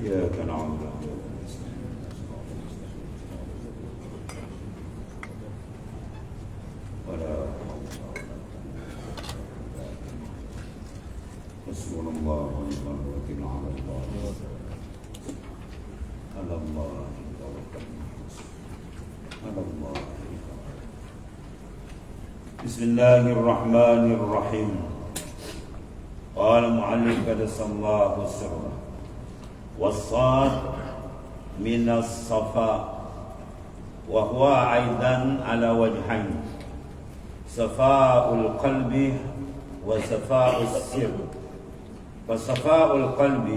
إياك نعبد ولا حسبنا الله ونعم الوكيل على الله على الله توكلنا على الله. بسم الله الرحمن الرحيم. قال المؤلف قدس الله سره والصاد من الصفاء وهو أيضا على وجهين صفاء القلب وصفاء السر. فصفاء القلب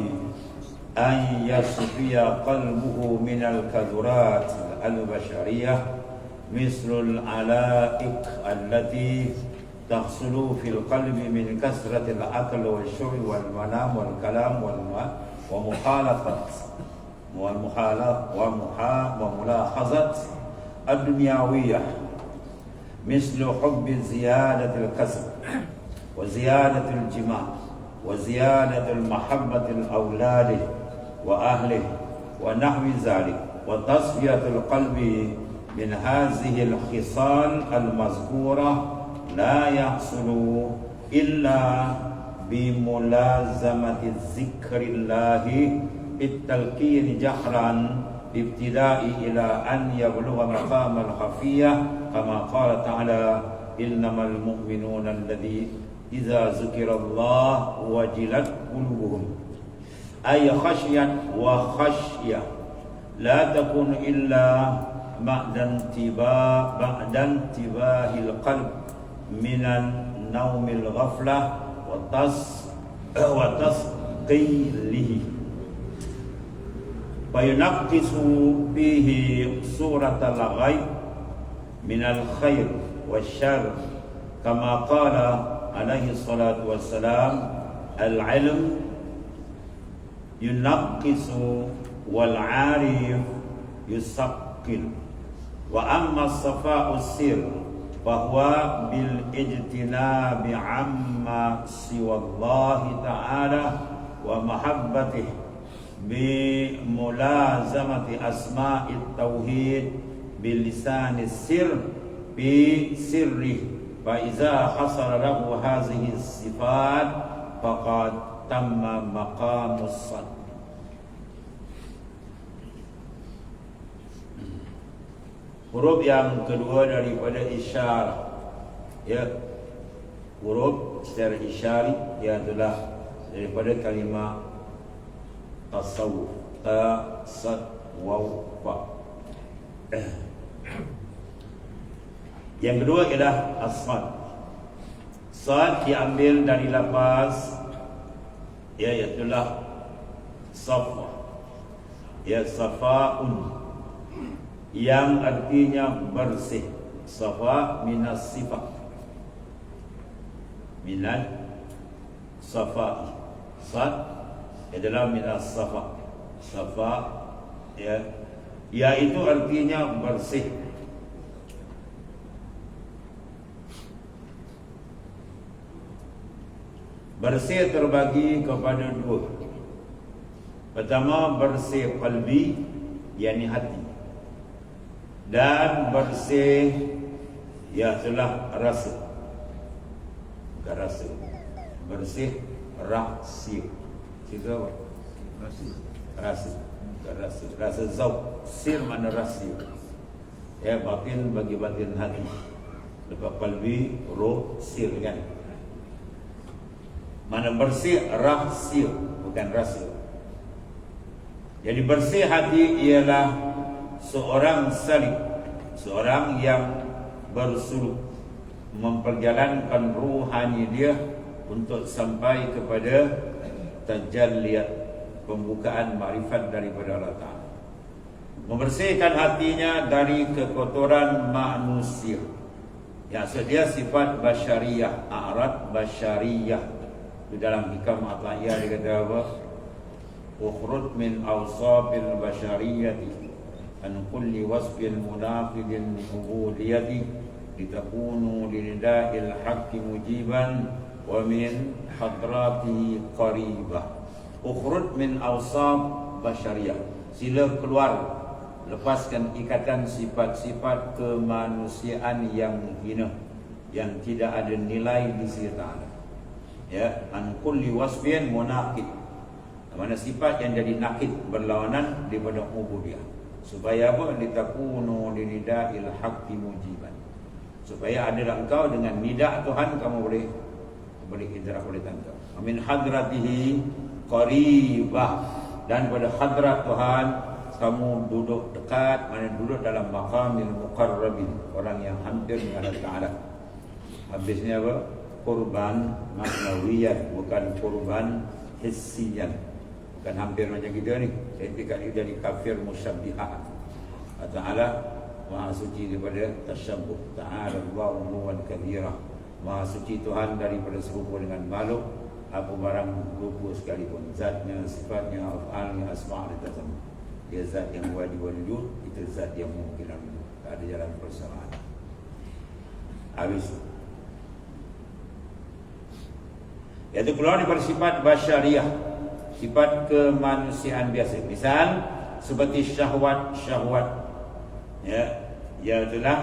أن يصفي قلبه من الكدرات البشرية مثل العلائق التي تحصل في القلب من كثرة الأكل والشرب والمنام والكلام ومخالطة وملاحظة الدنيوية مثل حب زيادة الكسب وزيادة الجماع وزيادة المحبة الأولاد وأهله ونحو ذلك. وتصفية القلب من هذه الخصال المذكورة لا يحصل إلا بملازمة ذكر الله بالتلقين جهرا بابتداء إلى أن يبلغ مقام الخفية كما قال تعالى إنما المؤمنون الذين إذا ذكر الله وجلت قلوبهم أي خشية وخشية لا تكون إلا بعد انتباه القلب من النوم الغفلة وتثقيله فينقص فيه صورة الغيب من الخير والشر كما قال عليه الصلاة والسلام العلم ينقص والعارف يثقل. وأما الصفاء السر فهو بالاجتناب عما سوى الله تعالى ومحبته بملازمة أسماء التوحيد بلسان السر بسره. فإذا حصل له هذه الصفات فقد تم مقام الصدق. Huruf yang kedua daripada isyarat, ya, huruf secara isyari ialah daripada kalimah tasawuf, ta, sad, waw, fa. Yang kedua ialah as-sad. Sad diambil dari lafaz ialah safa, ya, safaun, yang artinya bersih. Safa minas sifat, minal safa. Sad adalah minas safa. Safa, ya, yaitu artinya bersih. Bersih terbagi kepada dua. Pertama, bersih qalbi, yakni hati, dan bersih ialah rasa. Bukan rasa, bersih rahsia. Itu apa? Rasa. Bukan rasa. Rasa zauq. Sir mana rahsia, ya, batin bagi batin hati. Lepas qalbi, roh, sir, kan? Mana bersih rahsia, bukan rasa. Jadi bersih hati ialah seorang salik, seorang yang bersuluk, memperjalankan ruhani dia untuk sampai kepada tajalliyat, pembukaan makrifat daripada Allah Ta'ala. Membersihkan hatinya dari kekotoran manusia. Yang dia sifat basyariyah, a'rad basyariyah. Di dalam hikam Atlaiyah dia kata apa? Ukhrud min awsafil basyariyati an kulli wasfil munaqidin ubudiyati litakunu linida'il haqqi mujiban wa min hadratihi qaribah. Ukhrud min awsaf basyariah. Sila keluar, lepaskan ikatan sifat-sifat kemanusiaan yang hina, yang tidak ada nilai di sisi Ta'ala. Ya, an kulli wasfin munaqid, mana sifat yang jadi nakid, berlawanan daripada ubudiyah. Supaya apa? Litakunu linida'il haqqi mujiban. Supaya adalah engkau dengan nida' Tuhan, kamu boleh idrak, boleh tangkap. Min hadratihi qaribah, dan pada hadrat Tuhan kamu duduk dekat, mana duduk dalam maqamil muqarrabin, orang yang hampir dengan Allah Ta'ala. Habisnya apa? Kurban maknawiyan, bukan kurban hissiyan. Bukan hampir macam kita ni. Saya dekat dia jadi kafir musyabbihah. Allah Ta'ala Maha suci daripada tasyabbuh. Ta'ala Allahu nuwan kabirah. Maha suci Tuhan daripada serupa dengan makhluk, apa barang rupa sekalipun. Zatnya, sifatnya, af'alnya, asma' dan tasam. Dia zat yang wajib wujud, kita zat yang mungkin wujud. Tak ada jalan persamaan. Habis. Iaitu keluar daripada sifat basyariah, sifat kemanusiaan biasa. Misal seperti syahwat, ya, iaitulah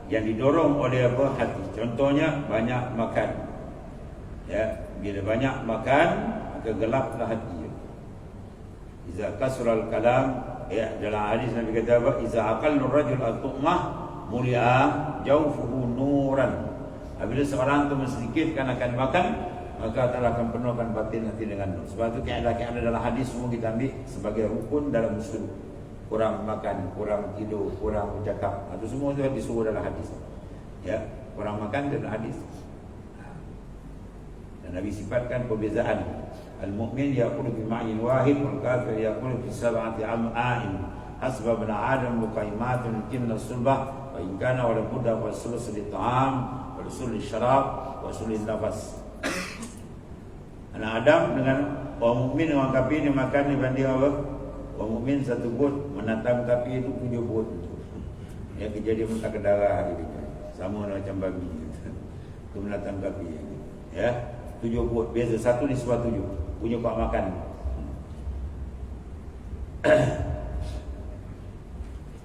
yang didorong oleh apa? Hati. Contohnya banyak makan. Ya, bila banyak makan maka gelaplah hati. Iza kasral kalam, ya, dalam hadis Nabi kata apa? Iza aqallu rajul al-tu'mah mulia jawfuhu nuran. Apabila seorang itu sedikitkan akan makan, maka Allah akan penuhkan batin nanti dengan nur. Sebab itu kaedah dalam hadis semua kita ambil sebagai rukun dalam Muslim. Kurang makan, kurang tidur, kurang bercakap, itu semua itu disuruh dalam hadis. Ya, kurang makan dalam hadis. Dan Nabi sifatkan perbezaan. Al-mu'min yaqulu bi ma'in wahid, wal kafir yaqulu bi sab'ati am'ain. Hasba bin Adam luqaimatun kinna sulbah, wa in kana wala budda wa sulus li ta'am, wa sulus li syarab, wa sulus nafas. Anak Adam dengan orang mukmin dengan kafir ni makan ni banding apa? Orang mukmin satu but, menatang kafir itu 7 but. Ya, kejadian muntah ke darah hari ini. Sama macam babi. Itu menatang kafir. Ya, 7 but. Biasa satu ni sebab 7. Punya pak makan.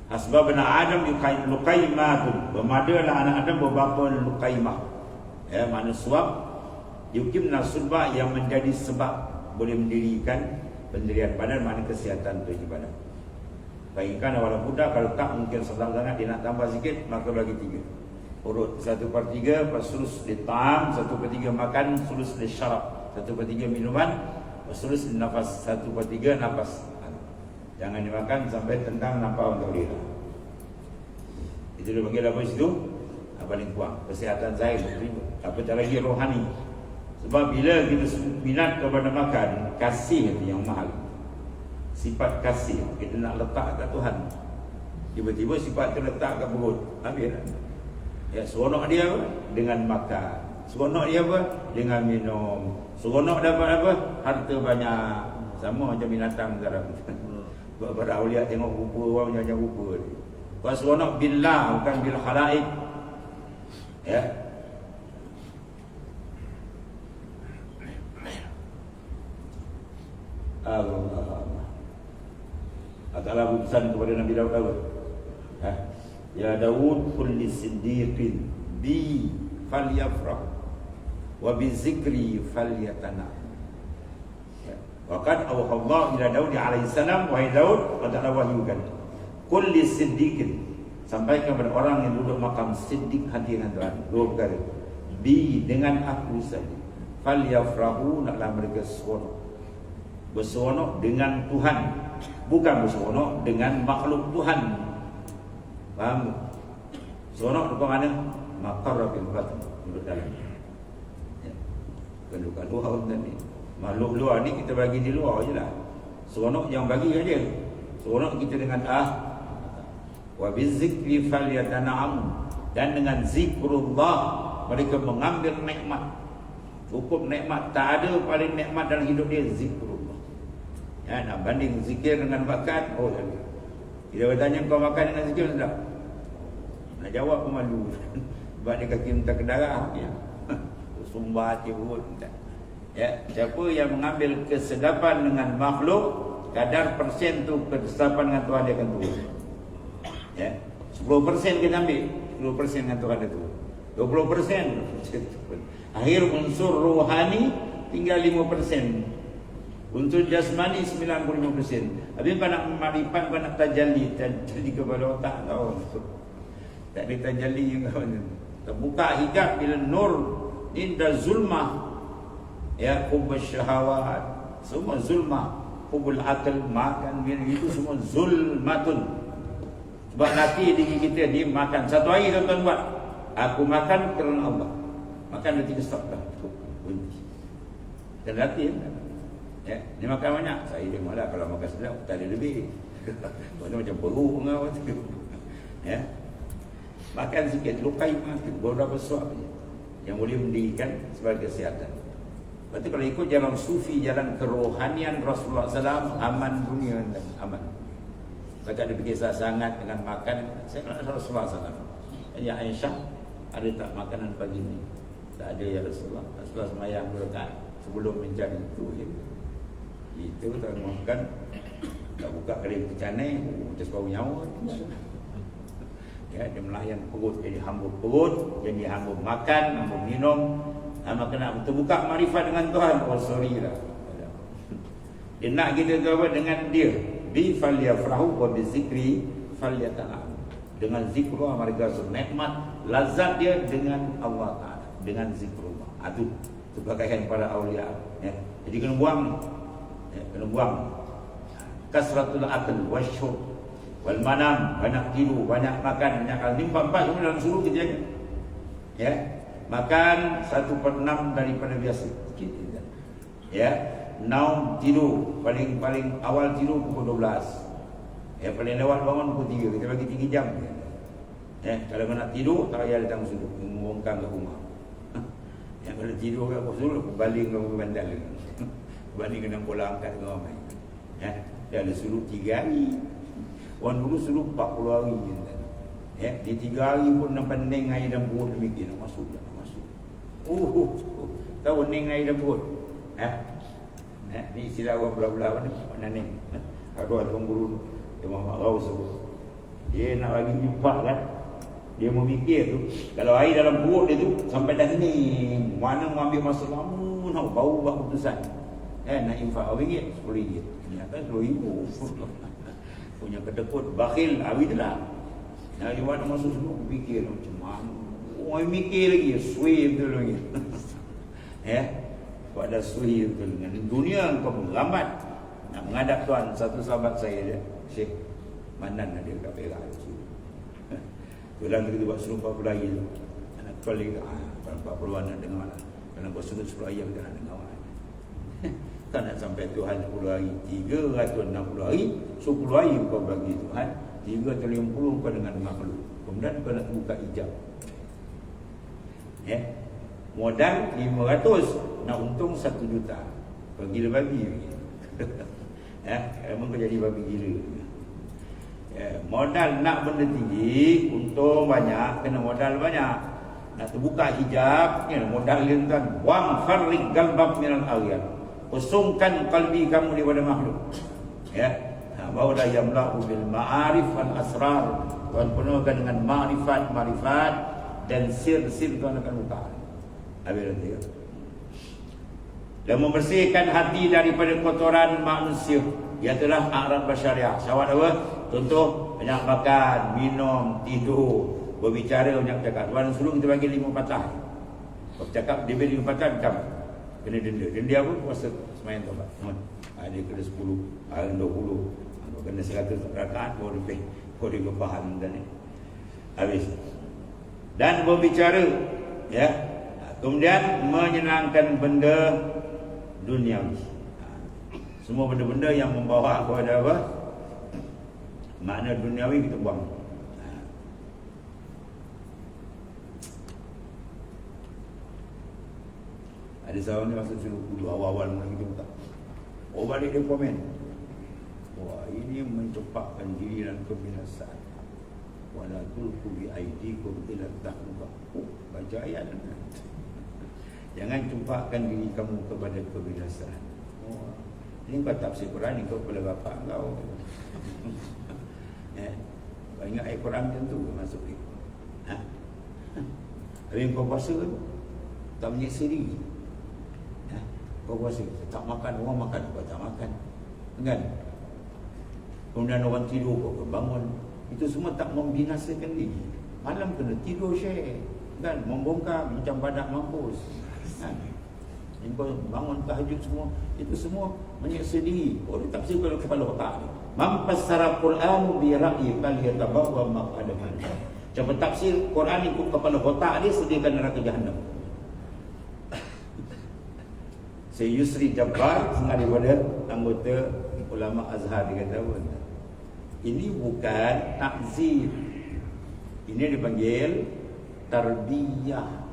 Asbab anak Adam luqaimatun. Bermadalah anak Adam beberapa luqaimah. Ya, mana suap yukimna sulba, yang menjadi sebab boleh mendirikan pendirian badan, makna kesihatan tu ibadah. Baikkan awal muda, kalau tak mungkin sedang sangat dia nak tambah sikit, maka bagi 3. Urut 1/3 sulus di ta'am, 1/3 makan, sulus di syarab, 1/3 minuman, sulus di nafas, 1/3 nafas. Jangan dimakan sampai tentang nampak untuk dia. Itu dia panggil apa situ? Paling kuat kesihatan saya berterima. Apatah lagi rohani. Sebab bila kita minat kepada makan, kasih itu yang mahal. Sifat kasih kita nak letak kat Tuhan. Tiba-tiba sifat itu letak kat perut, habis. Ya, seronok dia apa? Dengan makan. Seronok dia apa? Dengan minum. Seronok dapat apa? Harta banyak. Sama macam binatang sekarang. Para awliya tengok rupa orang macam rupa dia. Kalau seronok billah, bukan bil khalaik. Ya. Allah Ta'ala berpesan kepada Nabi Daud apa? Ya Daud, kulli siddiqin bi falyafrah wa bi zikri falyatana. Wa qad awhallahu ila Daud alaihi salam, wahai Daud, Allah Ta'ala wahyukan, kulli siddiqin, sampaikan kepada orang yang duduk makam siddiq, hati dengan Tuhan, 2 perkara. Bi, dengan aku saja. Falyafrahu, naklah mereka seronok. Berseronok dengan Tuhan, bukan berseronok dengan makhluk Tuhan. Faham? Seronok dekat mana? Maqarrabil batin, duduk dalam. Ya. Bukan luar tadi. Makhluk luar ni kita bagi di luar je lah. Seronok yang bagi dia. Seronok kita dengan wa bizikri falyatana'am, dan dengan zikrullah mereka mengambil nikmat. Hukum nikmat, tak ada paling nikmat dalam hidup dia zikrullah. Ya, nak banding zikir dengan makan, oh tak ada. Bila bertanya kau makan dengan zikir tak? Nak jawab pun malu. Sebab dia kaki minta ke darah. Ya. Sumbat je perut. Ya, siapa yang mengambil kesedapan dengan makhluk, kadar persen tu kesesapan dengan Tuhan dia akan turun. Ya, 10% kita ambil, 10% dengan Tuhan dia turun. 20%. Akhir unsur rohani tinggal 5%. Unsur jasmani 95%. Habis kau nak makrifat, kau nak tajalli kepada otak kau. Tak ada tajalli yang kau ni. Terbuka hijab bila nur inda zulmah. Ya, hubbul syahawat, semua zulmah. Hubbul akal, makan itu semua zulmatun. Sebab nanti diri kita dia makan. Satu hari tuan-tuan buat, aku makan kerana Allah. Makan dah 3 stop dah. Berhenti. Dan latih ya, dia makan banyak. Saya tengok lah, kalau makan sedap tak ada lebih. Macam perut ngau tu. Ya. Makan sikit, lukai makan beberapa suap je yang boleh mendirikan sebagai kesihatan. Lepas tu kalau ikut jalan sufi, jalan kerohanian Rasulullah SAW, aman dunia dan aman. Saya ada berkisah sangat dengan makan. Saya kenal Rasulullah SAW. Ya Aisyah, ada tak makanan pagi ni? Tak ada ya Rasulullah. Rasulullah semayang 2 rakaat sebelum mencari itu. Ya. Itu tak makan. Tak buka kali kecanai, macam sebab nyawa. Ya, dia melayan perut, jadi hambur perut, jadi hambur makan, hambur minum. Maka nak terbuka marifat dengan Tuhan. Oh sorry lah. Dia nak kita tu apa? Dengan dia. Bi falyafrahu wa bi zikri falyata'am. Dengan zikrullah mereka nikmat, lazat dia dengan Allah Ta'ala, dengan zikrullah. Itu sebagaikan para awliya. Ya. Jadi kena buang. Ya, kena buang. Kasratul akal wasyur wal manam, banyak tidur, banyak makan, banyak kali. 4 semua dalam suruh kita jaga. Ya. Makan 1/6 daripada biasa. Sikit je. Ya. Naum, tidur, paling awal tidur pukul 12. Ya, paling lewat bangun pukul 3. Kita bagi 3 jam. Ya, kalau nak tidur tak payah datang suruh membongkang ke rumah. Yang kalau tidur kat suruh baling ke bandar. Baling kena bola angkat ke ramai. Ya, dia ada suruh 3 hari. Orang dulu suruh 40 hari. Ya, di 3 hari pun nampak neng air dan perut demikian. Nak masuk. Tahu neng air dan perut. Ni istilah orang belah-belah mana neng. Ada orang guru dia Muhammad Raus sebut. Dia nak bagi jumpa kan. Dia memikir tu, kalau air dalam perut dia tu sampai dah ni, mana mau ambil masa lama nak bau buat keputusan. Nak infak RM10, RM10. Ternyata RM10,000. Punya kedekut bakhil hari tu lah. Nah, dia nak masuk semua fikir macam mana. Orang mikir lagi, sway betul lagi. Pada sway betul dengan dunia kau melambat nak menghadap Tuhan. Satu sahabat saya dia, Syekh Manan ada kat Perak. Tulang kita buat suruh 40 hari tu. Anak kali 40 anak dengar lah. Kalau kau suruh 10 hari kita nak dengar lah. Tak nak sampai Tuhan 10 hari, 360 hari, 10 hari kau bagi Tuhan, 350 kau dengan makhluk. Kemudian kau nak buka hijab. Modal 500, nak untung 1 juta. Kau gila babi. Emang kau jadi babi gila. Modal nak benda tinggi, untung banyak, kena modal banyak. Nak terbuka hijab, modal dia tuan. Wang farrik galbab minal aghyar. Kosongkan kalbi kamu daripada makhluk. Barulah yamla'u bil ma'arif wal asrar. Tuhan penuhkan dengan ma'rifat dan sir-sir Tuhan akan buka. Habis nanti. Dan membersihkan hati daripada kotoran manusia. Iaitulah a'rad basyariah. Syawat apa? Contoh, banyak makan, minum, tidur, berbicara, banyak cakap. Tuan suruh kita bagi 5 patah. Kalau cakap dia beri 5 patah, bukan kena denda. Denda apa? Puasa semayan taubat. Dia kena 10, 20. Kalau kena 100 rakaat, baru lebih. Kau dia faham dan ni. Habis. Dan berbicara, ya. Kemudian menyenangkan benda duniawi. Semua benda-benda yang membawa kepada apa? Makna duniawi kita buang. Ada seorang ni masa suruh kudu awal-awal mula kita buka. Balik dia komen. Wah, ini mencopakkan diri dalam kebinasaan. Wala tulqu bi aydikum ila tahluka. Baca ayat ni. Jangan campakkan diri kamu kepada kebinasaan. Ini kau tafsir Quran ni kau kepala bapak kau. Kau ingat ayat Quran macam tu masuk ni. Tapi kau puasa tu tak menyeksa diri. Kau puasa tak makan, orang makan kau tak makan, kan? Kemudian orang tidur kau bangun. Itu semua tak membinasakan diri. Malam kena tidur share, kan? Membongkar macam badak mampus, kan? Kau bangun tahajud semua, itu semua menyeksa diri. Orang tafsir kalau kepala otak ni. Mampassara Qur'anu bi ra'yi fal yatabawwa maq'adahu. Cuba tafsir Quran ikut kepala otak dia, sediakan neraka Jahannam. Yusri Jabbar daripada anggota ulama Azhar dia kata apa? Ini bukan takzir. Ini dipanggil tarbiyah.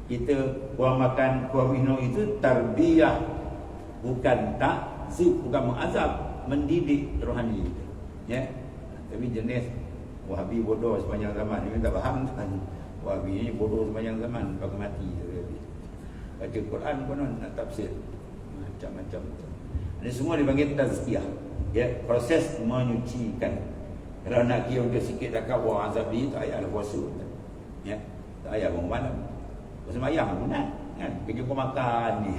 Kita buang makan kuah minum itu tarbiyah, bukan takzir, bukan mengazab, mendidik rohani kita. Ya. Tapi jenis Wahabi bodoh sepanjang zaman ni tak faham kan. Wahabi ni bodoh sepanjang zaman, pakai mati. Baca Quran pun nak tafsir macam-macam. Ini semua dipanggil tazkiyah. Ya, proses menyucikan. Kalau nak kira dia sikit cakap wah azab ni tak payah puasa. Ya, tak payah bangun malam. Puasa sembahyang pun kan. Kerja kau makan ni.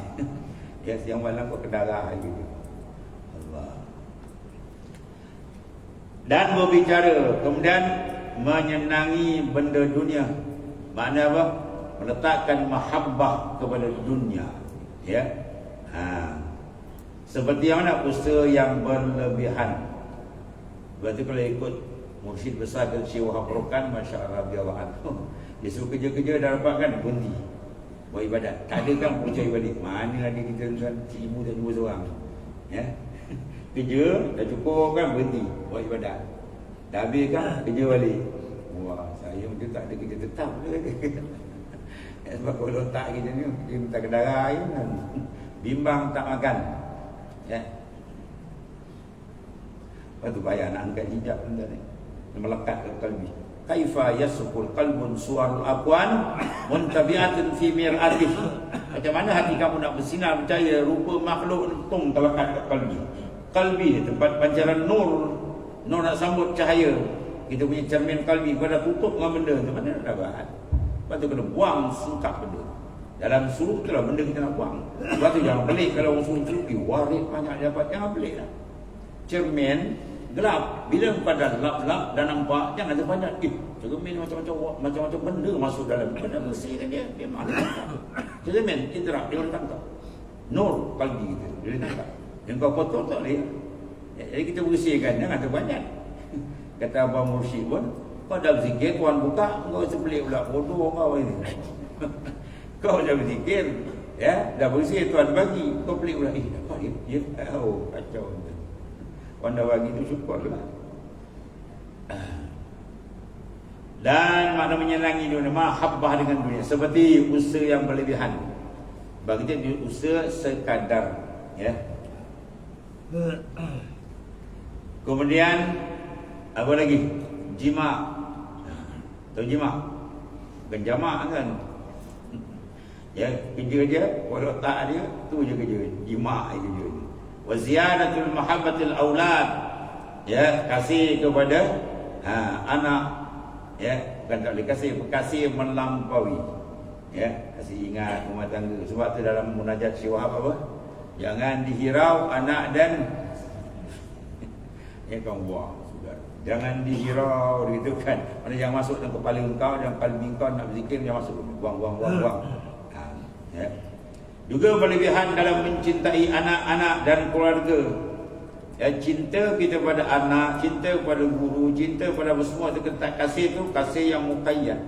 Ya, siang malam kau kedarah gitu. Allah. Dan berbicara, kemudian menyenangi benda dunia. Makna apa? Meletakkan mahabbah kepada dunia, ya. Seperti yang mana usaha yang berlebihan. Berarti kalau ikut mursyid besar ke Syekh Wahab Rokan, masya-Allah radhiyallahu anhu, dia suruh kerja-kerja dah dapat kan berhenti buat ibadat. Tak ada kan percaya balik. Mana ada kita kan ibu dan dua seorang, ya. Kerja dah cukup kan berhenti buat ibadat. Dah habis kan kerja balik. Wah, saya macam tak ada kerja tetap. Sebab kalau tak kita ni dia minta ke darah kan. Bimbang tak makan. Ya. Lepas tu payah nak angkat hijab benda ni. Melekat ke kalbi. Kaifa yasqul qalbun suwarul aqwan muntabi'atun fi mir'atih. Macam mana hati kamu nak bersinar percaya rupa makhluk untung terlekat ke kalbi. Kalbi tempat pancaran nur. Nur nak sambut cahaya. Kita punya cermin kalbi kau dah tutup dengan benda tu, mana nak dapat? Lepas tu kena buang singkap benda. Dalam suruh tu lah benda kita nak buang. Lepas tu jangan pelik kalau orang suruh tu waris banyak dapat. Jangan pelik lah. Cermin gelap. Bila kau dah gelap-gelap dah nampak, jangan ada banyak. Cermin macam-macam benda masuk dalam. Benda bersihkan dia. Dia malah tangkap. Cermin idrak dia boleh tangkap. Nur kalbi kita dia boleh tangkap. Yang kau kotor tak boleh. Jadi kita bersihkan, jangan ada banyak. Kata Abang Mursyid pun, kau dah berzikir, Tuan buka, kau sebelik pula bodoh kau ini. Kau dah berzikir, ya, dah bersih Tuan bagi, kau pelik pula, dapat dia, kacau. Tuan dah bagi tu syukur lah. Dan makna menyenangi dunia, mahabbah dengan dunia, seperti usaha yang berlebihan. Bagi dia usaha sekadar, ya. Kemudian apa lagi? Jima. Tahu jima? Bukan jamak kan? Ya, kerja je, walau tak dia, tu je kerja. Jima je kerja. Wa ziyadatul mahabbatil aulad. Ya, kasih kepada anak. Ya, bukan tak boleh kasih melampaui. Ya, kasih ingat rumah tangga. Sebab tu dalam munajat Syekh Wahab apa? Jangan dihirau anak dan ya kau buang. Jangan dihirau gitu kan. Mana yang masuk dalam kepala engkau dan kalbi engkau nak berzikir yang masuk. Buang. Ya. Juga berlebihan dalam mencintai anak-anak dan keluarga. Ya, cinta kita pada anak, cinta pada guru, cinta pada semua itu kasih itu kasih yang muqayyad.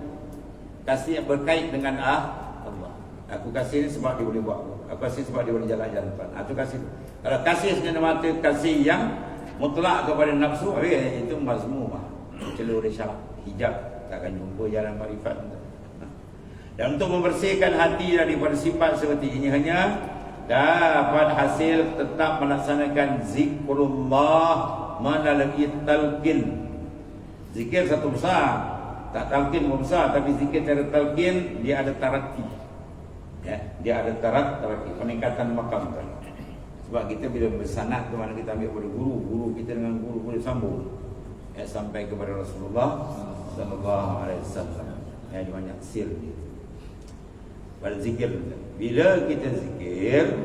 Kasih yang berkait dengan Allah. Aku kasih ni sebab dia boleh buat. Aku kasih sebab dia boleh jalan-jalan depan. Itu kasih. Kalau kasih semata-mata kasih yang mutlak kepada nafsu, itu mazmumah, celur syarak, hijab, takkan jumpa jalan makrifat. Dan untuk membersihkan hati daripada sifat seperti ini hanya dapat hasil tetap melaksanakan zikrullah melalui talqin. Zikir satu besar, tak talqin besar, tapi zikir cara talqin dia ada tarakki. Ya, dia ada tarakki, peningkatan makam. Sebab kita bila bersanad tu mana kita ambil pada guru kita dengan guru boleh sambung sampai kepada Rasulullah sallallahu alaihi wasallam. Yang banyak sir dia. Pada zikir, bila kita zikir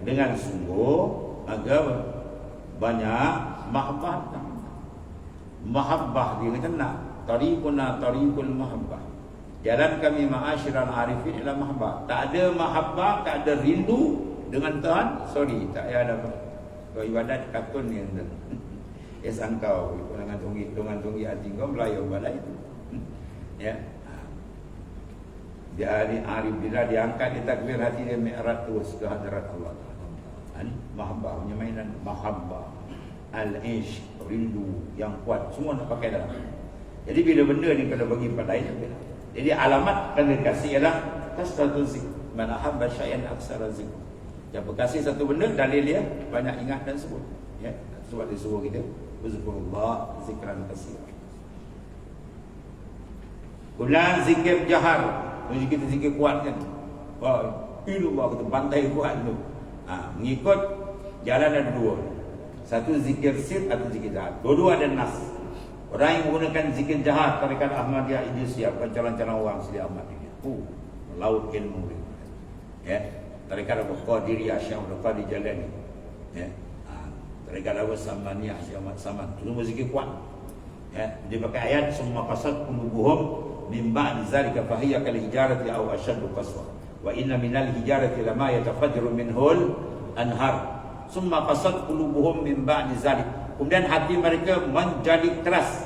dengan sungguh, agak banyak mahabbah dia kata nak tariquna tariqul mahabbah. Jalan kami ma'asyiral arifin ialah mahabbah. Tak ada mahabbah, tak ada rindu dengan Tuhan, sorry, tak payah ada apa. Kau ibadat katun yang sangkau dengan tunggi hati kau melayar balai itu. Ya. Dia ni arif, bila diangkat di takbir hati dia mi'raj terus ke hadirat Allah Taala. Ini mahabbah, punya mainan mahabbah, al-ish, rindu yang kuat, semua nak pakai dalam. Jadi bila benda ni kalau bagi pada lain, jadi alamat kena kasih ialah tasdaqu zikr. Man ahabba syai'an aksara zikr. Yang berkasih satu benda, dalil dia banyak ingat dan sebut. Ya, sebab dia suruh kita uzkurullah zikran katsira. Kemudian zikir jahar. Kita zikir kuat kan. Wah, ilmu kita bantai kuat tu. Mengikut jalan ada dua. Satu zikir sir atau zikir jahar. Dua-dua ada nas. Orang yang menggunakan zikir jahar, tarekat Ahmadiyah Idrisiyah, bukan calon-calon orang sedia Ahmad ini. Laut ilmu dia. Ya. Tarekat Qadiriyah Syekh Abdul Qadir Jalani. Ya. Tarekat Samaniyah Syekh Ahmad Saman. Semua zikir kuat. Ya, dia pakai ayat summa qasat qulubuhum min ba'di zalika fa hiya kal hijarati aw ashaddu qaswa wa inna minal hijarati lama yatafajjaru minhul anhar summa qasat qulubuhum min ba'di zalik. Kemudian hati mereka menjadi keras.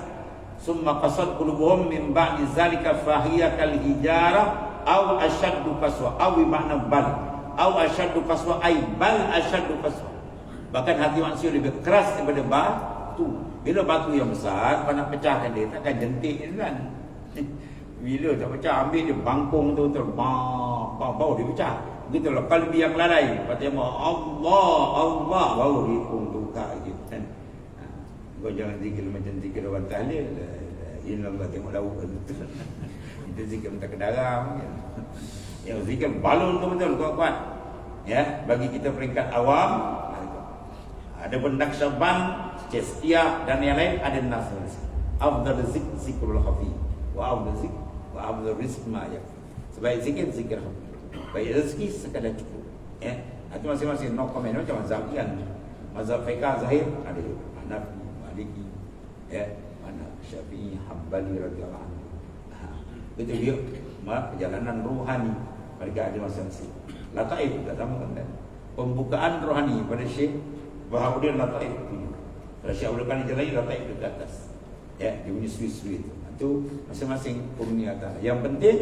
Summa qasat qulubuhum min ba'di zalika fa hiya kal hijarah aw ashaddu qaswa aw makna bal aw ashaddu qaswa ay bal ashaddu qaswa. Bahkan hati manusia lebih keras daripada batu. Bila batu yang besar kau nak pecahkan dia takkan jentik kan. Bila tak pecah, ambil dia bangkung tu bau dia pecah. Begitulah qalbi yang lalai. Patutnya Allah baru dia pun buka gitu kan. Kau jangan zikir macam zikir orang tahlil. Inna tengok lauk tu. Itu zikir tak kedaram. Yang zikir balon tu betul kuat-kuat. Ya, bagi kita peringkat awam. Ada Naqsyaband, Cestiah dan yang lain ada nas. Afdal zikrul khafi wa afdal rizq ma yakfi. Sebaik zikir khafi. Baik rezeki sekadar cukup. Ya. Itu masing-masing no comment macam mazhab yang mazhab fiqh zahir ada juga. Hanafi, Maliki, ya, mana Syafi'i, Hambali radhiyallahu anhu. Itu dia perjalanan rohani mereka ada masing-masing. Lataif tak sama kan. Pembukaan rohani pada Syekh Baharuddin Lataif itu. Kalau Syekh Abdul Qadir Jalani Lataif itu ke atas. Ya, dia punya suri-suri itu. Itu masing-masing kurnia Ta'ala. Yang penting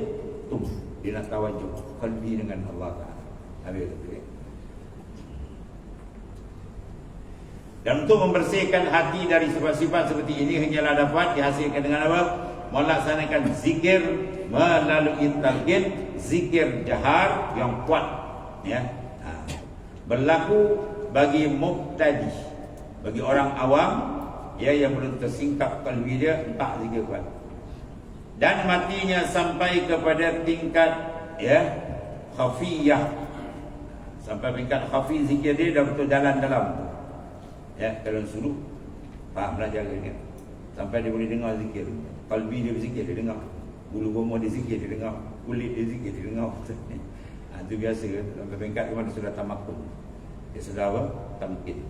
tu dia nak tawajuh qalbi dengan Allah Ta'ala. Habis itu. Ya. Dan untuk membersihkan hati dari sifat-sifat seperti ini hanyalah dapat dihasilkan dengan apa? Melaksanakan zikir melalui talqin, zikir jahar yang kuat. Ya. Berlaku bagi mubtadi, bagi orang awam ya yang belum tersingkap qalbi dia entah zikir kuat. Dan matinya sampai kepada tingkat ya khafiyah. Sampai tingkat khafi zikir dia dah betul jalan dalam. Ya, dalam suluk faham belajar dia. Sampai dia boleh dengar zikir. Qalbi dia berzikir, dia dengar. Bulu bomoh dia zikir, dia dengar. Kulit dia zikir, dia dengar. Itu biasa sampai tingkat ke mana sudah tamakun. Dia sudah apa? Tamkin.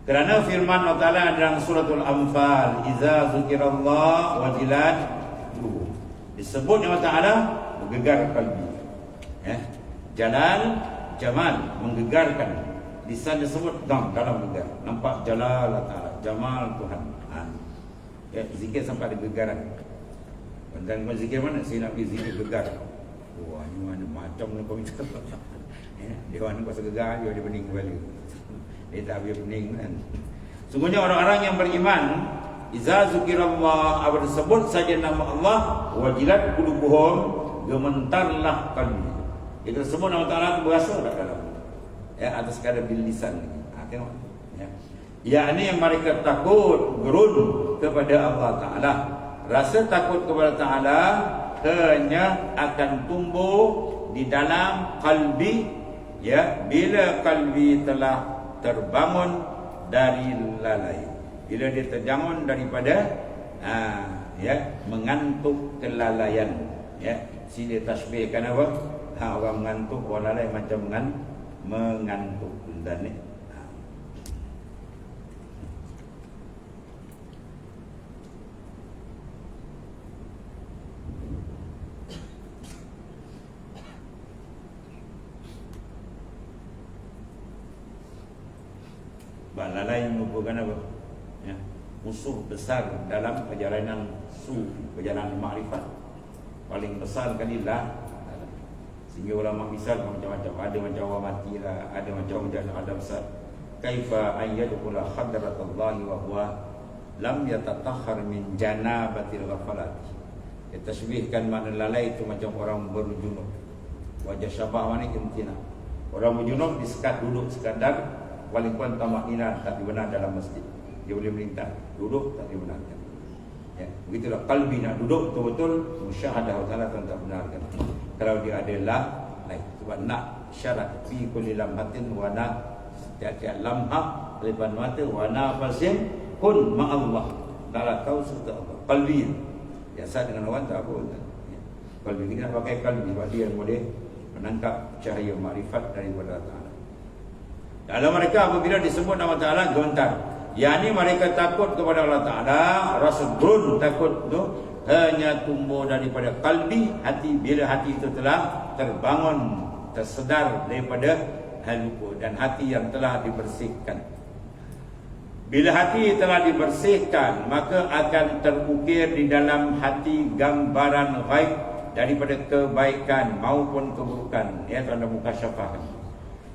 Kerana firman Allah Ta'ala dalam suratul Anfal, Iza zukirallah wajilat qulubuhum. Disebut Allah Ta'ala menggegar kalbi. Ya. Jamal menggegarkan. Di sana disebut dalam gegar. Nampak jalal Allah Ta'ala, jamal Tuhan. Ya, zikir sampai ada gegaran. Dan zikir mana? Saya nak pergi zikir gegar. Wah, ni mana macam ni kau minta. Ya, dia orang kuasa gegar, dia bening kembali. Dia tak habis bening kan. Sungguhnya orang-orang yang beriman, iza zikirallah, apa disebut saja nama Allah, wajilat qulubuhum, gementarlah kalbi. Itu sebut nama Ta'ala berasa tak dalam. Ya, atas sekadar bil lisan. Tengok. Ya. Yakni mereka takut gerun kepada Allah Ta'ala. Rasa takut kepada Ta'ala hanya akan tumbuh di dalam qalbi, ya, bila qalbi telah terbangun dari lalai, bila dia terbangun daripada ya, mengantuk kelalaian, ya. Sini tasbihkan apa? Orang mengantuk, orang lalai macam mengantuk dan ni. Lalai merupakan apa? Ya, musuh besar dalam perjalanan perjalanan makrifat. Paling besar kali lah. Sehingga ulama misal macam-macam. Ada macam orang mati lah, ada macam ada besar. Kaifa an yadkhula hadratallahi wa huwa lam yatatahhar min janabatil ghafalat. Tasbihkan makna lalai itu macam orang berjunub. Wajah syabah mana intina. Orang berjunub disekat duduk sekadar paling kurang tamakninah tak dibenar dalam masjid. Dia boleh melintas, duduk tak dibenarkan. Ya, begitulah qalbi nak duduk betul-betul musyahadah taala tak benarkan. Kalau dia adalah lain, sebab nak syarat fi kulli lamhatin wa na setiap lamhah depan mata wa nafasin kun ma Allah. Taklah tahu serta Allah. Qalbi biasa dengan orang tak pun. Ya. Qalbi kita pakai qalbi sebab dia yang boleh menangkap cahaya makrifat daripada Allah Taala. Dalam mereka apabila disebut nama Ta'ala gontar, yakni mereka takut kepada Allah Ta'ala. Rasa gun takut tu hanya tumbuh daripada kalbi, hati. Bila hati itu telah terbangun, tersedar daripada hal lupa, dan hati yang telah dibersihkan. Bila hati telah dibersihkan, maka akan terukir di dalam hati gambaran ghaib daripada kebaikan maupun keburukan. Ya, tanda mukasyafah.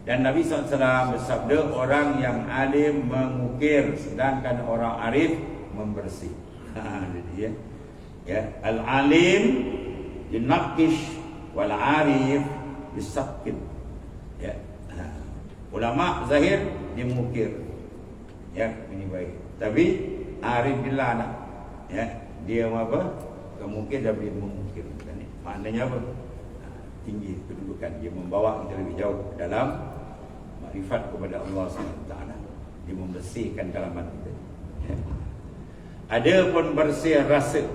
Dan Nabi SAW bersabda, orang yang alim mengukir, sedangkan orang arif membersih. Jadi ya, al-alim yunaqish wal arif yusaqqin. Ya. Ulama zahir dia mengukir. Ya, ini baik. Tapi arif billah nak. Ya, dia apa? Mungkin dia boleh mengukir. Maknanya apa? Tinggi kedudukan, dia membawa kita lebih jauh dalam makrifat kepada Allah SWT. Dia membersihkan dalam hati kita. Ada pun bersih rasa,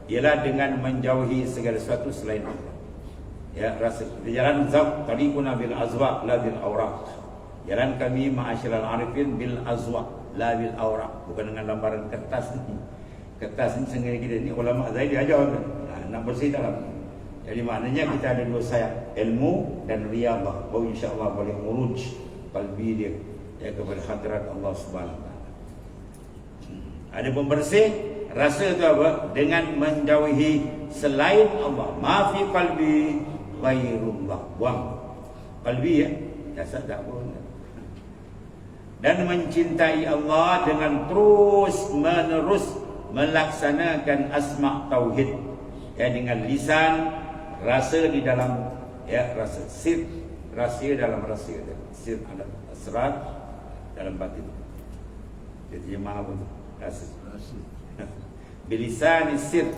ialah dengan menjauhi segala sesuatu selain Allah. Ya, rasa di jalan zauq, tariquna bil azwaq la bil awraq. Jalan kami ma'asyiral arifin bil azwaq la bil awraq. Bukan dengan lembaran kertas ni. Kertas ni sengaja kita ni ulama Zaid dia ajar nak bersih dalam. Jadi maknanya kita ada dua sayap, ilmu dan riyadhah. Baru insya-Allah boleh muruj qalbi dia ya kepada hadrat Allah Subhanahu Wa Taala. Ada pembersih rasa itu apa? Dengan menjauhi selain Allah. Ma fi qalbi ghairullah. Buang qalbi ya, jasad tak pun. Dan mencintai Allah dengan terus menerus melaksanakan asma tauhid ya, dengan lisan, rasa di dalam ya, rasa sir, rahsia dalam rahsia, sir ada asrar dalam batin. Jadi mana pun rasa. Bilisan sir,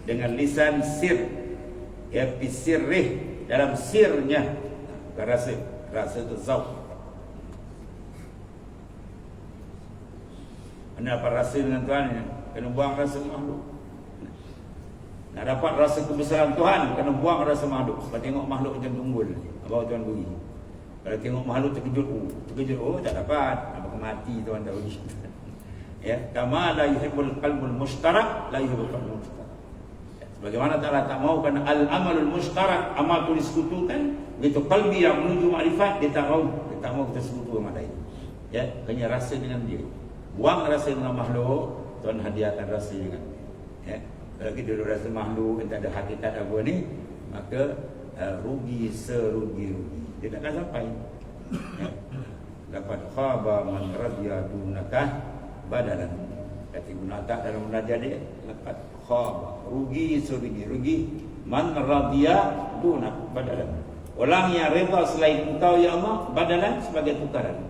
dengan lisan sir ya, bisirrih dalam sirnya, rasa itu zauq. Anda dapat rasa dengan Tuhan ya, kena buang rasa makhluk. Nak dapat rasa kebesaran Tuhan, kena buang rasa makhluk. Kalau tengok makhluk macam tunggul, bawa Tuhan pergi. Kalau tengok makhluk terkejut, tak dapat. Apa mati Tuhan tak pergi. Ya, kama la yuhibbul qalbul mushtarak, la yuhibbul qalbul mushtarak. Sebagaimana Ta'ala tak mau kan al-amalul mushtarak, amal tu disekutukan, begitu qalbi yang menuju makrifat dia tak mau kita sekutu sama lain. Ya, kena rasa dengan dia. Buang rasa dengan makhluk, Tuhan hadiahkan rasa dengan dia. Ya. Kalau kita duduk rasa makhluk, tak ada hakikat apa ni, maka rugi serugi-rugi. Dia tak akan sampai. Ya. Dapat khaba man radiya dunaka badalan. Kata Ibn Atta dalam munajat dia, dapat khaba, rugi serugi-rugi man radiya dunaka badalan. Orang yang reda selain engkau ya Allah, badalan sebagai tukaran.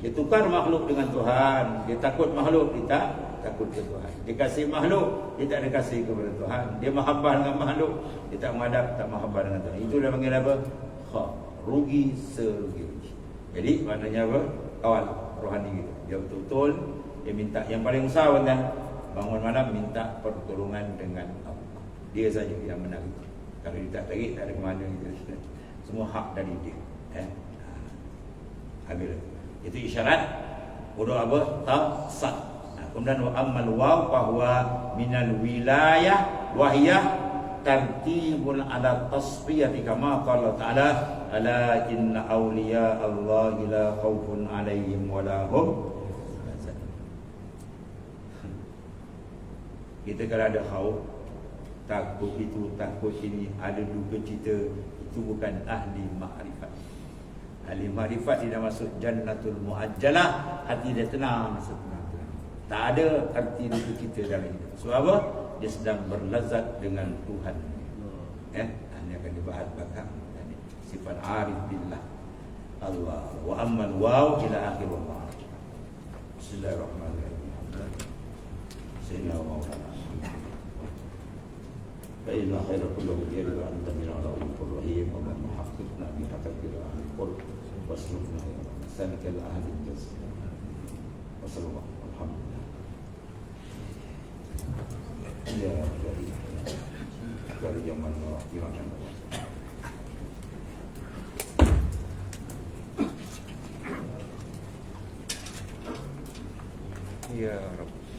Dia tukar makhluk dengan Tuhan. Dia takut makhluk, dia tak takut ke Tuhan. Dia kasih makhluk, dia tak ada kasih kepada Tuhan. Dia mahabbah dengan makhluk, dia tak menghadap, tak mahabbah dengan Tuhan. Itu dia panggil apa? Rugi serugi. Jadi maknanya apa? Awal rohani gitu. Dia betul-betul dia minta yang paling besar kan, bangun malam minta pertolongan dengan Allah. Dia saja yang menang. Kalau dia tak tarik, tak ada ke mana gitu. Semua hak dari dia. Ambil. Itu isyarat wudu apa? Sah. Kemudian wa ammal waw bahwa minal wilayah wa hiya tartibun ala tasfiyati kama qala ta'ala ala inna awliya Allah la khaufun alaihim wa la hum yahzanun. Kita kalau ada khauf, takut itu, takut ini, ada duka cita, itu bukan ahli makrifat. Ahli makrifat dia dah masuk jannatul muajjalah, hati dia tenang, masuk tenang. Tak ada arti duka cita dalam hidup. Sebab apa? Dia sedang berlazat dengan Tuhan. Ini akan dibahas belakang. Sifat arif billah Allah. Wa amman waw ila akhir wa Bismillahirrahmanirrahim. Sayyidina wa maulana فإن خير كله يرد أنت من الرؤوف الرحيم ومن محققنا بحقك الأهل القرب واسلكنا إلى مسالك الأهل الجزء وصلى الله الحمد لله. Ya dari zaman gimana? Ya Rabb.